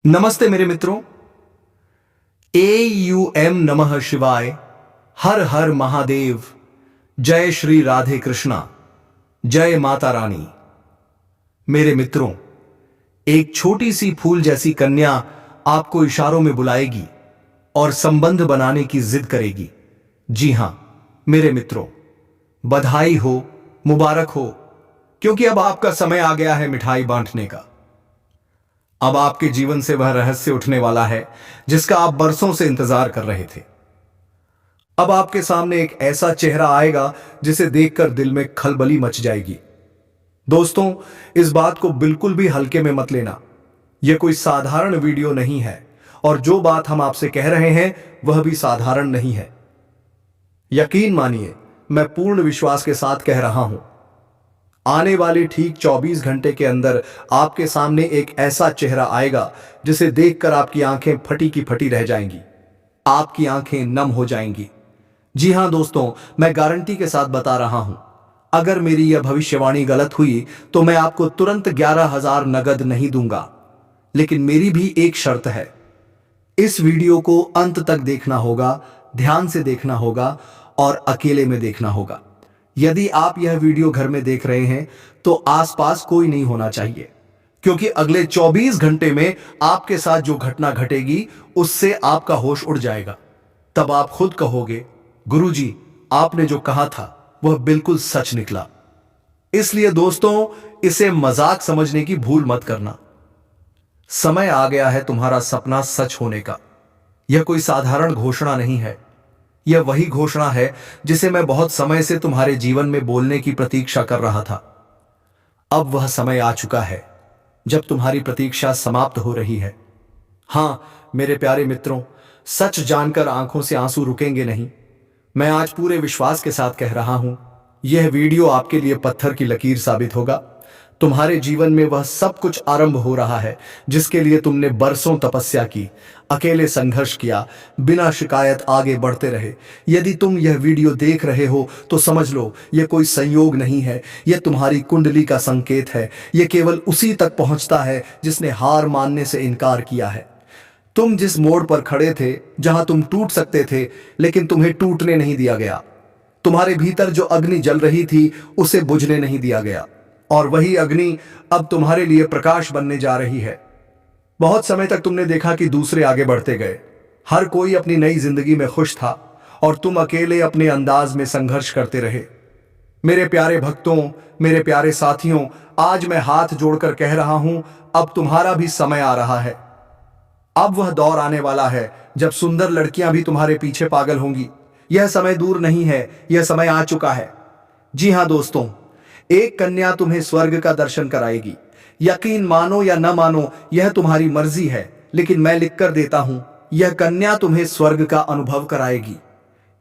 नमस्ते मेरे मित्रों। AUM नमः शिवाय, हर हर महादेव, जय श्री राधे कृष्णा, जय माता रानी। मेरे मित्रों, एक छोटी सी फूल जैसी कन्या आपको इशारों में बुलाएगी और संबंध बनाने की जिद करेगी। जी हां मेरे मित्रों, बधाई हो, मुबारक हो, क्योंकि अब आपका समय आ गया है मिठाई बांटने का। अब आपके जीवन से वह रहस्य उठने वाला है जिसका आप बरसों से इंतजार कर रहे थे। अब आपके सामने एक ऐसा चेहरा आएगा जिसे देखकर दिल में खलबली मच जाएगी। दोस्तों, इस बात को बिल्कुल भी हल्के में मत लेना। यह कोई साधारण वीडियो नहीं है और जो बात हम आपसे कह रहे हैं वह भी साधारण नहीं है। यकीन मानिए, मैं पूर्ण विश्वास के साथ कह रहा हूं, आने वाले ठीक 24 घंटे के अंदर आपके सामने एक ऐसा चेहरा आएगा जिसे देखकर आपकी आंखें फटी की फटी रह जाएंगी, आपकी आंखें नम हो जाएंगी। जी हां दोस्तों, मैं गारंटी के साथ बता रहा हूं, अगर मेरी यह भविष्यवाणी गलत हुई तो मैं आपको तुरंत 11,000 नगद नहीं दूंगा। लेकिन मेरी भी एक शर्त है, इस वीडियो को अंत तक देखना होगा, ध्यान से देखना होगा और अकेले में देखना होगा। यदि आप यह वीडियो घर में देख रहे हैं तो आसपास कोई नहीं होना चाहिए, क्योंकि अगले 24 घंटे में आपके साथ जो घटना घटेगी उससे आपका होश उड़ जाएगा। तब आप खुद कहोगे, गुरुजी, आपने जो कहा था वह बिल्कुल सच निकला। इसलिए दोस्तों, इसे मजाक समझने की भूल मत करना। समय आ गया है तुम्हारा सपना सच होने का। यह कोई साधारण घोषणा नहीं है, यह वही घोषणा है जिसे मैं बहुत समय से तुम्हारे जीवन में बोलने की प्रतीक्षा कर रहा था। अब वह समय आ चुका है जब तुम्हारी प्रतीक्षा समाप्त हो रही है। हां मेरे प्यारे मित्रों, सच जानकर आंखों से आंसू रुकेंगे नहीं। मैं आज पूरे विश्वास के साथ कह रहा हूं, यह वीडियो आपके लिए पत्थर की लकीर साबित होगा। तुम्हारे जीवन में वह सब कुछ आरंभ हो रहा है जिसके लिए तुमने बरसों तपस्या की, अकेले संघर्ष किया, बिना शिकायत आगे बढ़ते रहे। यदि तुम यह वीडियो देख रहे हो तो समझ लो, यह कोई संयोग नहीं है, यह तुम्हारी कुंडली का संकेत है। यह केवल उसी तक पहुंचता है जिसने हार मानने से इनकार किया है। तुम जिस मोड़ पर खड़े थे, जहां तुम टूट सकते थे लेकिन तुम्हें टूटने नहीं दिया गया। तुम्हारे भीतर जो अग्नि जल रही थी उसे बुझने नहीं दिया गया, और वही अग्नि अब तुम्हारे लिए प्रकाश बनने जा रही है। बहुत समय तक तुमने देखा कि दूसरे आगे बढ़ते गए, हर कोई अपनी नई जिंदगी में खुश था और तुम अकेले अपने अंदाज में संघर्ष करते रहे। मेरे प्यारे भक्तों, मेरे प्यारे साथियों, आज मैं हाथ जोड़कर कह रहा हूं, अब तुम्हारा भी समय आ रहा है। अब वह दौर आने वाला है जब सुंदर लड़कियां भी तुम्हारे पीछे पागल होंगी। यह समय दूर नहीं है, यह समय आ चुका है। जी हां दोस्तों, एक कन्या तुम्हें स्वर्ग का दर्शन कराएगी। यकीन मानो या न मानो, यह तुम्हारी मर्जी है, लेकिन मैं लिख कर देता हूं, यह कन्या तुम्हें स्वर्ग का अनुभव कराएगी।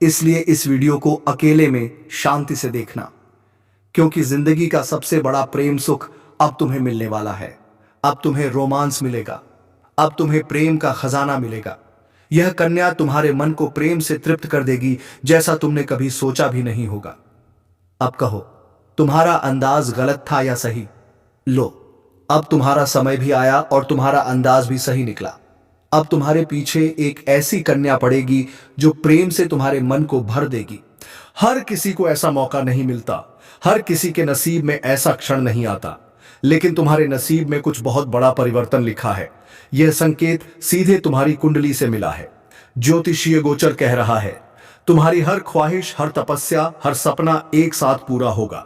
इसलिए इस वीडियो को अकेले में शांति से देखना, क्योंकि जिंदगी का सबसे बड़ा प्रेम सुख अब तुम्हें मिलने वाला है। अब तुम्हें रोमांस मिलेगा, अब तुम्हें प्रेम का खजाना मिलेगा। यह कन्या तुम्हारे मन को प्रेम से तृप्त कर देगी जैसा तुमने कभी सोचा भी नहीं होगा। अब कहो, तुम्हारा अंदाज गलत था या सही? लो, अब तुम्हारा समय भी आया और तुम्हारा अंदाज भी सही निकला। अब तुम्हारे पीछे एक ऐसी कन्या पड़ेगी जो प्रेम से तुम्हारे मन को भर देगी। हर किसी को ऐसा मौका नहीं मिलता, हर किसी के नसीब में ऐसा क्षण नहीं आता, लेकिन तुम्हारे नसीब में कुछ बहुत बड़ा परिवर्तन लिखा है। यह संकेत सीधे तुम्हारी कुंडली से मिला है। ज्योतिषीय गोचर कह रहा है, तुम्हारी हर ख्वाहिश, हर तपस्या, हर सपना एक साथ पूरा होगा।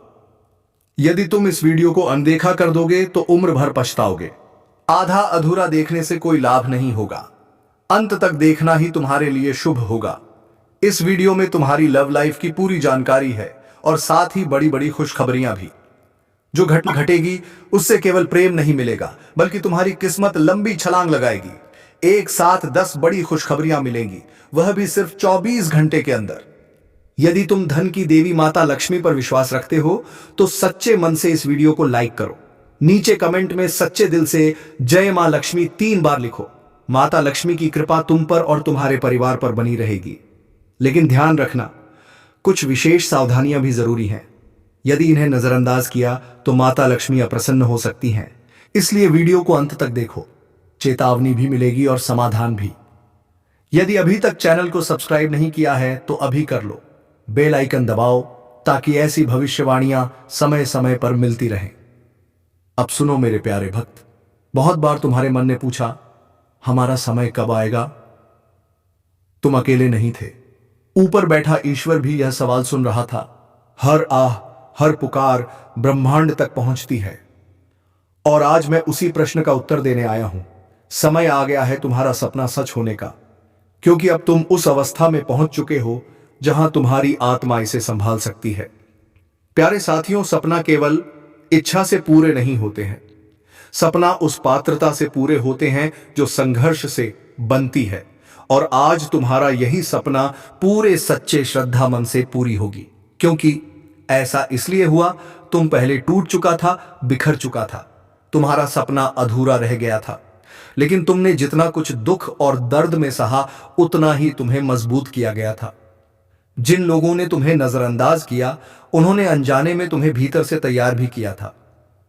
यदि तुम इस वीडियो को अनदेखा कर दोगे तो उम्र भर पछताओगे। आधा अधूरा देखने से कोई लाभ नहीं होगा, अंत तक देखना ही तुम्हारे लिए शुभ होगा। इस वीडियो में तुम्हारी लव लाइफ की पूरी जानकारी है और साथ ही बड़ी बड़ी खुशखबरियां भी। जो घटना घटेगी उससे केवल प्रेम नहीं मिलेगा, बल्कि तुम्हारी किस्मत लंबी छलांग लगाएगी। एक साथ 10 बड़ी खुशखबरियां मिलेंगी, वह भी सिर्फ 24 घंटे के अंदर। यदि तुम धन की देवी माता लक्ष्मी पर विश्वास रखते हो तो सच्चे मन से इस वीडियो को लाइक करो। नीचे कमेंट में सच्चे दिल से जय मां लक्ष्मी 3 बार लिखो। माता लक्ष्मी की कृपा तुम पर और तुम्हारे परिवार पर बनी रहेगी। लेकिन ध्यान रखना, कुछ विशेष सावधानियां भी जरूरी हैं। यदि इन्हें नजरअंदाज किया तो माता लक्ष्मी अप्रसन्न हो सकती हैं। इसलिए वीडियो को अंत तक देखो। चेतावनी भी मिलेगी और समाधान भी। यदि अभी तक चैनल को सब्सक्राइब नहीं किया है तो अभी कर लो, बेल आइकन दबाओ ताकि ऐसी भविष्यवाणियां समय समय पर मिलती रहें। अब सुनो मेरे प्यारे भक्त, बहुत बार तुम्हारे मन ने पूछा हमारा समय कब आएगा। तुम अकेले नहीं थे, ऊपर बैठा ईश्वर भी यह सवाल सुन रहा था। हर आह, हर पुकार ब्रह्मांड तक पहुंचती है और आज मैं उसी प्रश्न का उत्तर देने आया हूं। समय आ गया है तुम्हारा सपना सच होने का, क्योंकि अब तुम उस अवस्था में पहुंच चुके हो जहां तुम्हारी आत्मा इसे संभाल सकती है। प्यारे साथियों, सपना केवल इच्छा से पूरे नहीं होते हैं, सपना उस पात्रता से पूरे होते हैं जो संघर्ष से बनती है। और आज तुम्हारा यही सपना पूरे सच्चे श्रद्धा मन से पूरी होगी, क्योंकि ऐसा इसलिए हुआ, तुम पहले टूट चुका था, बिखर चुका था, तुम्हारा सपना अधूरा रह गया था, लेकिन तुमने जितना कुछ दुख और दर्द में सहा उतना ही तुम्हें मजबूत किया गया था। जिन लोगों ने तुम्हें नजरअंदाज किया उन्होंने अनजाने में तुम्हें भीतर से तैयार भी किया था।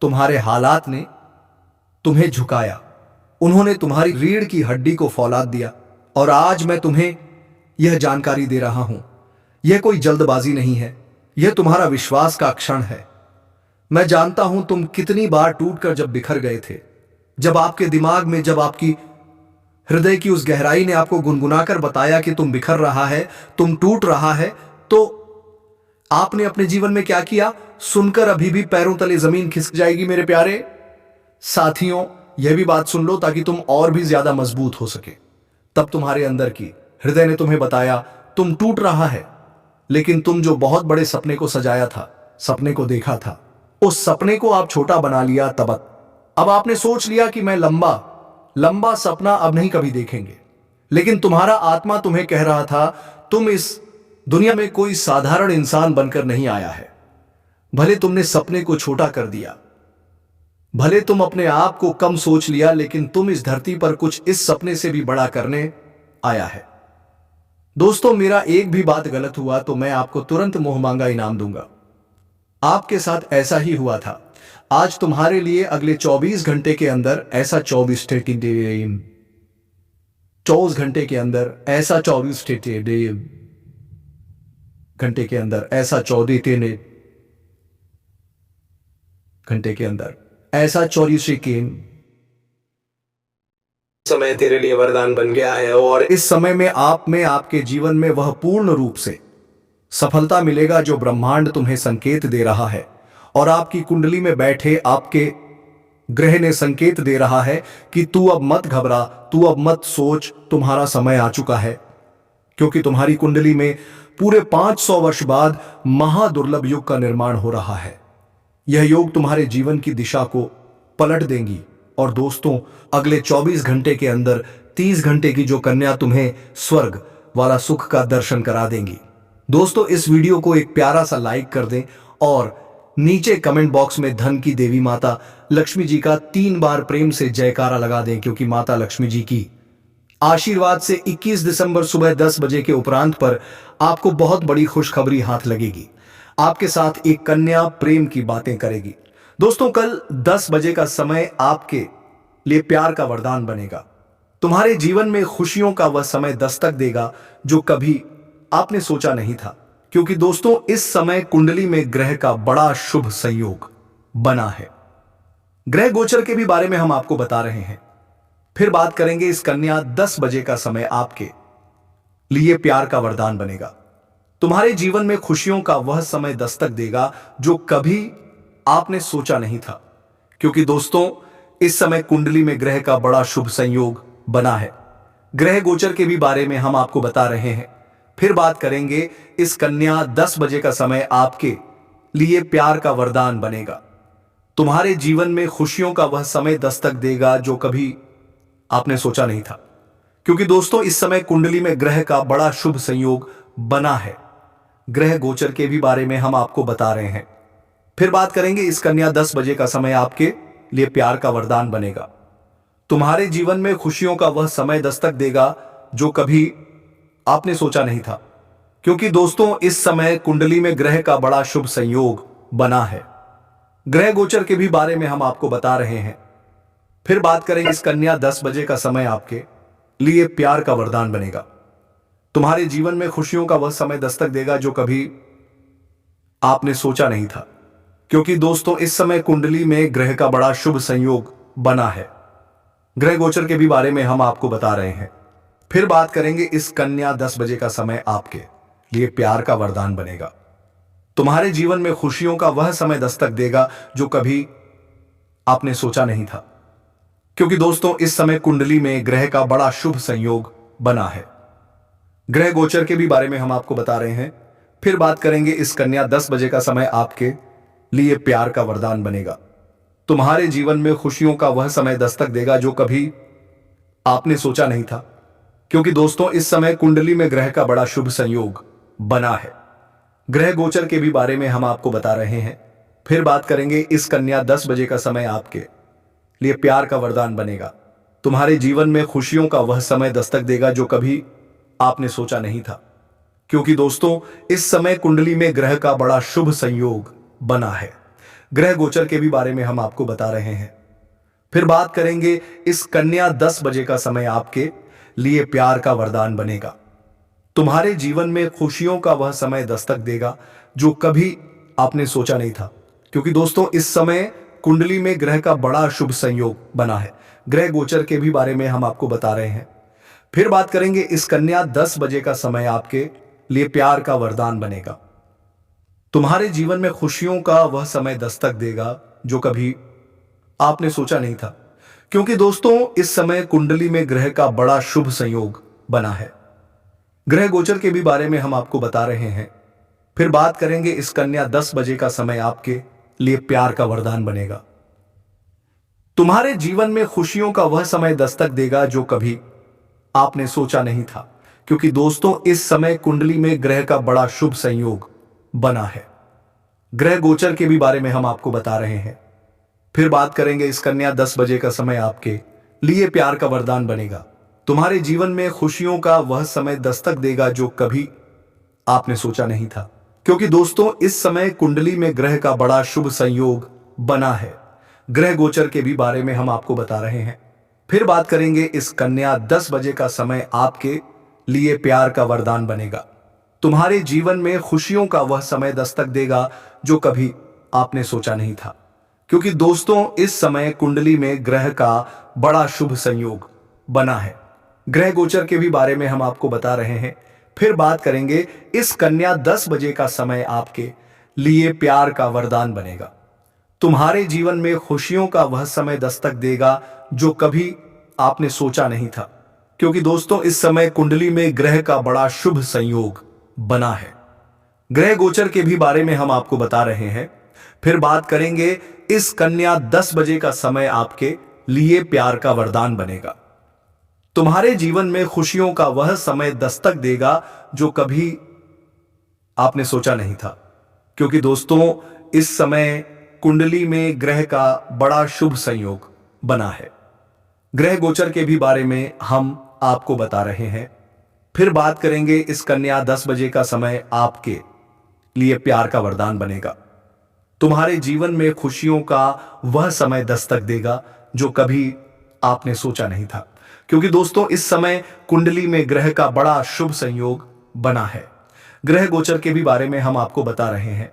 तुम्हारे हालात ने तुम्हें झुकाया, उन्होंने तुम्हारी रीढ़ की हड्डी को फौलाद दिया। और आज मैं तुम्हें यह जानकारी दे रहा हूं, यह कोई जल्दबाजी नहीं है, यह तुम्हारा विश्वास का क्षण है। मैं जानता हूं तुम कितनी बार टूटकर जब बिखर गए थे, जब आपके दिमाग में, जब आपकी हृदय की उस गहराई ने आपको गुनगुनाकर बताया कि तुम बिखर रहा है, तुम टूट रहा है, तो आपने अपने जीवन में क्या किया? सुनकर अभी भी पैरों तले जमीन खिसक जाएगी मेरे प्यारे साथियों। यह भी बात सुन लो ताकि तुम और भी ज्यादा मजबूत हो सके। तब तुम्हारे अंदर की हृदय ने तुम्हें बताया तुम टूट रहा है, लेकिन तुम जो बहुत बड़े सपने को सजाया था, सपने को देखा था, उस सपने को आप छोटा बना लिया। तब अब आपने सोच लिया कि मैं लंबा लंबा सपना अब नहीं कभी देखेंगे। लेकिन तुम्हारा आत्मा तुम्हें कह रहा था तुम इस दुनिया में कोई साधारण इंसान बनकर नहीं आया है। भले तुमने सपने को छोटा कर दिया, भले तुम अपने आप को कम सोच लिया, लेकिन तुम इस धरती पर कुछ इस सपने से भी बड़ा करने आया है। दोस्तों, मेरा एक भी बात गलत हुआ तो मैं आपको तुरंत मुंह मांगा इनाम दूंगा। आपके साथ ऐसा ही हुआ था। आज तुम्हारे लिए अगले 24 घंटे के अंदर ऐसा 24 घंटे के अंदर ऐसा 24 घंटे के अंदर ऐसा 14 घंटे के अंदर ऐसा 24 समय तेरे लिए वरदान बन गया है। और इस समय में आपके जीवन में वह पूर्ण रूप से सफलता मिलेगा जो ब्रह्मांड तुम्हें संकेत दे रहा है। और आपकी कुंडली में बैठे आपके ग्रह ने संकेत दे रहा है कि तू अब मत घबरा, तू अब मत सोच, तुम्हारा समय आ चुका है। क्योंकि तुम्हारी कुंडली में पूरे 500 वर्ष बाद महादुर्लभ युग का निर्माण हो रहा है। यह योग तुम्हारे जीवन की दिशा को पलट देंगी। और दोस्तों, अगले 24 घंटे के अंदर 30 घंटे की जो कन्या तुम्हें स्वर्ग वाला सुख का दर्शन करा देंगी। दोस्तों, इस वीडियो को एक प्यारा सा लाइक कर दें और नीचे कमेंट बॉक्स में धन की देवी माता लक्ष्मी जी का 3 बार प्रेम से जयकारा लगा दें, क्योंकि माता लक्ष्मी जी की आशीर्वाद से 21 दिसंबर सुबह 10 बजे के उपरांत पर आपको बहुत बड़ी खुशखबरी हाथ लगेगी। आपके साथ एक कन्या प्रेम की बातें करेगी। दोस्तों, कल 10 बजे का समय आपके लिए प्यार का वरदान बनेगा। तुम्हारे जीवन में खुशियों का वह समय दस्तक देगा जो कभी आपने सोचा नहीं था। क्योंकि दोस्तों, इस समय कुंडली में ग्रह का बड़ा शुभ संयोग बना है। ग्रह गोचर के भी बारे में हम आपको बता रहे हैं। फिर बात करेंगे इस कन्या 10 बजे का समय आपके लिए प्यार का वरदान बनेगा। तुम्हारे जीवन में खुशियों का वह समय दस्तक देगा जो कभी आपने सोचा नहीं था। क्योंकि दोस्तों, इस समय कुंडली में ग्रह का बड़ा शुभ संयोग बना है। ग्रह गोचर के भी बारे में हम आपको बता रहे हैं। फिर बात करेंगे इस कन्या 10 बजे का समय आपके लिए प्यार का वरदान बनेगा। तुम्हारे जीवन में खुशियों का वह समय दस्तक देगा जो कभी आपने सोचा नहीं था। क्योंकि दोस्तों, इस समय कुंडली में ग्रह का बड़ा शुभ संयोग बना है। ग्रह गोचर के भी बारे में हम आपको बता रहे हैं। फिर बात करेंगे इस कन्या 10 बजे का समय आपके लिए प्यार का वरदान बनेगा। तुम्हारे जीवन में खुशियों का वह समय दस्तक देगा जो कभी आपने सोचा नहीं था। क्योंकि दोस्तों, इस समय कुंडली में ग्रह का बड़ा शुभ संयोग बना है। ग्रह गोचर के भी बारे में हम आपको बता रहे हैं। फिर बात करेंगे इस कन्या 10 बजे का समय आपके लिए प्यार का वरदान बनेगा। तुम्हारे जीवन में खुशियों का वह समय दस्तक देगा जो कभी आपने सोचा नहीं था, क्योंकि दोस्तों इस समय कुंडली में ग्रह का बड़ा शुभ संयोग बना है। ग्रह गोचर के भी बारे में हम आपको बता रहे हैं। फिर बात करेंगे इस कन्या 10 बजे का समय आपके लिए प्यार का वरदान बनेगा। तुम्हारे जीवन में खुशियों का वह समय दस्तक देगा जो कभी आपने सोचा नहीं था, क्योंकि दोस्तों इस समय कुंडली में ग्रह का बड़ा शुभ संयोग बना है। ग्रह गोचर के भी बारे में हम आपको बता रहे हैं। फिर बात करेंगे इस कन्या 10 बजे का समय आपके लिए प्यार का वरदान बनेगा। तुम्हारे जीवन में खुशियों का वह समय दस्तक देगा जो कभी आपने सोचा नहीं था, क्योंकि दोस्तों इस समय कुंडली में ग्रह का बड़ा शुभ संयोग बना है। ग्रह गोचर के भी बारे में हम आपको बता रहे हैं। फिर बात करेंगे इस कन्या 10 बजे का समय आपके लिए प्यार का वरदान बनेगा। तुम्हारे जीवन में खुशियों का वह समय दस्तक देगा जो कभी आपने सोचा नहीं था, क्योंकि दोस्तों इस समय कुंडली में ग्रह का बड़ा शुभ संयोग बना है। ग्रह गोचर के भी बारे में हम आपको बता रहे हैं। फिर बात करेंगे इस कन्या 10 बजे का समय आपके लिए प्यार का वरदान बनेगा। तुम्हारे जीवन में खुशियों का वह समय दस्तक देगा जो कभी आपने सोचा नहीं था, क्योंकि दोस्तों इस समय कुंडली में ग्रह का बड़ा शुभ संयोग बना है। ग्रह गोचर के भी बारे में हम आपको बता रहे हैं। फिर बात करेंगे इस कन्या 10 बजे का समय आपके लिए प्यार का वरदान बनेगा। तुम्हारे जीवन में खुशियों का वह समय दस्तक देगा जो कभी आपने सोचा नहीं था, क्योंकि दोस्तों इस समय कुंडली में ग्रह का बड़ा शुभ संयोग बना है। ग्रह गोचर के भी बारे में हम आपको बता रहे हैं। फिर बात करेंगे इस कन्या 10 बजे का समय आपके लिए प्यार का वरदान बनेगा। तुम्हारे जीवन में खुशियों का वह समय दस्तक देगा जो कभी आपने सोचा नहीं था, क्योंकि दोस्तों इस समय कुंडली में ग्रह का बड़ा शुभ संयोग बना है। ग्रह गोचर के भी बारे में हम आपको बता रहे हैं। फिर बात करेंगे इस कन्या 10 बजे का समय आपके लिए प्यार का वरदान बनेगा। तुम्हारे जीवन में खुशियों का वह समय दस्तक देगा जो कभी आपने सोचा नहीं था, क्योंकि दोस्तों इस समय कुंडली में ग्रह का बड़ा शुभ संयोग बना है। ग्रह गोचर के भी बारे में हम आपको बता रहे हैं। फिर बात करेंगे इस कन्या 10 बजे का समय आपके लिए प्यार का वरदान बनेगा। तुम्हारे जीवन में खुशियों का वह समय दस्तक देगा जो कभी आपने सोचा नहीं था, क्योंकि दोस्तों इस समय कुंडली में ग्रह का बड़ा शुभ संयोग बना है। ग्रह गोचर के भी बारे में हम आपको बता रहे हैं। फिर बात करेंगे इस कन्या 10 बजे का समय आपके लिए प्यार का वरदान बनेगा। तुम्हारे जीवन में खुशियों का वह समय दस्तक देगा जो कभी आपने सोचा नहीं था, क्योंकि दोस्तों इस समय कुंडली में ग्रह का बड़ा शुभ संयोग बना है। ग्रह गोचर के भी बारे में हम आपको बता रहे हैं। फिर बात करेंगे इस कन्या 10 बजे का समय आपके लिए प्यार का वरदान बनेगा। तुम्हारे जीवन में खुशियों का वह समय दस्तक देगा जो कभी आपने सोचा नहीं था, क्योंकि दोस्तों इस समय कुंडली में ग्रह का बड़ा शुभ संयोग बना है। ग्रह गोचर के भी बारे में हम आपको बता रहे हैं। फिर बात करेंगे इस कन्या 10 बजे का समय आपके लिए प्यार का वरदान बनेगा। तुम्हारे जीवन में खुशियों का वह समय दस्तक देगा जो कभी आपने सोचा नहीं था, क्योंकि दोस्तों इस समय कुंडली में ग्रह का बड़ा शुभ संयोग बना है। ग्रह गोचर के भी बारे में हम आपको बता रहे हैं।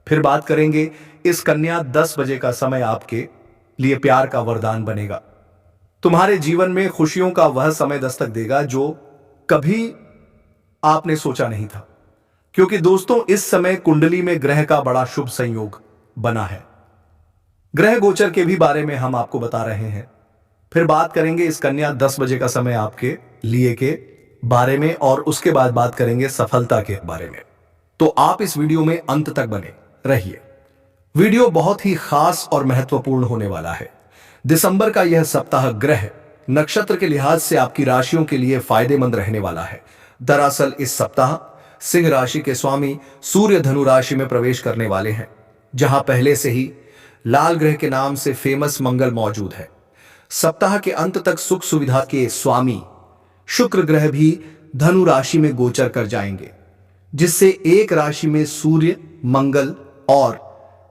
फिर बात करेंगे इस कन्या 10 बजे का समय आपके लिए प्यार का वरदान बनेगा। तुम्हारे जीवन में खुशियों का वह समय दस्तक देगा जो कभी आपने सोचा नहीं था, क्योंकि दोस्तों इस समय कुंडली में ग्रह का बड़ा शुभ संयोग बना है। ग्रह गोचर के भी बारे में हम आपको बता रहे हैं। फिर बात करेंगे इस कन्या 10 बजे का समय आपके लिए के बारे में, और उसके बाद बात करेंगे सफलता के बारे में। तो आप इस वीडियो में अंत तक बने रहिए। वीडियो बहुत ही खास और महत्वपूर्ण होने वाला है। दिसंबर का यह सप्ताह ग्रह नक्षत्र के लिहाज से आपकी राशियों के लिए फायदेमंद रहने वाला है। दरअसल इस सप्ताह सिंह राशि के स्वामी सूर्य धनु राशि में प्रवेश करने वाले हैं, जहां पहले से ही लाल ग्रह के नाम से फेमस मंगल मौजूद है। सप्ताह के अंत तक सुख सुविधा के स्वामी शुक्र ग्रह भी धनु राशि में गोचर कर जाएंगे, जिससे एक राशि में सूर्य, मंगल और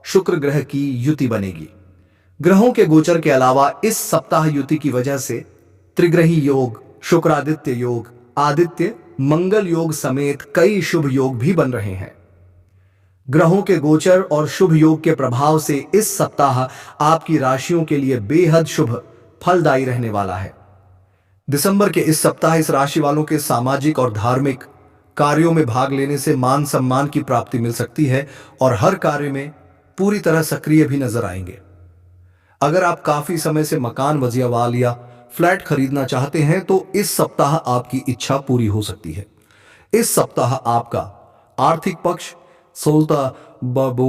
शुक्र ग्रह की युति बनेगी। ग्रहों के गोचर के अलावा इस सप्ताह युति की वजह से त्रिग्रही योग, शुक्रादित्य योग, आदित्य मंगल योग समेत कई शुभ योग भी बन रहे हैं। ग्रहों के गोचर और शुभ योग के प्रभाव से इस सप्ताह आपकी राशियों के लिए बेहद शुभ फलदायी रहने वाला है। दिसंबर के इस सप्ताह इस राशि वालों के सामाजिक और धार्मिक कार्यों में भाग लेने से मान सम्मान की प्राप्ति मिल सकती है और हर कार्य में पूरी तरह सक्रिय भी नजर आएंगे। अगर आप काफी समय से मकान वजियावाल या फ्लैट खरीदना चाहते हैं तो इस सप्ताह आपकी इच्छा पूरी हो सकती है। इस सप्ताह आपका आर्थिक पक्ष सोलता बबू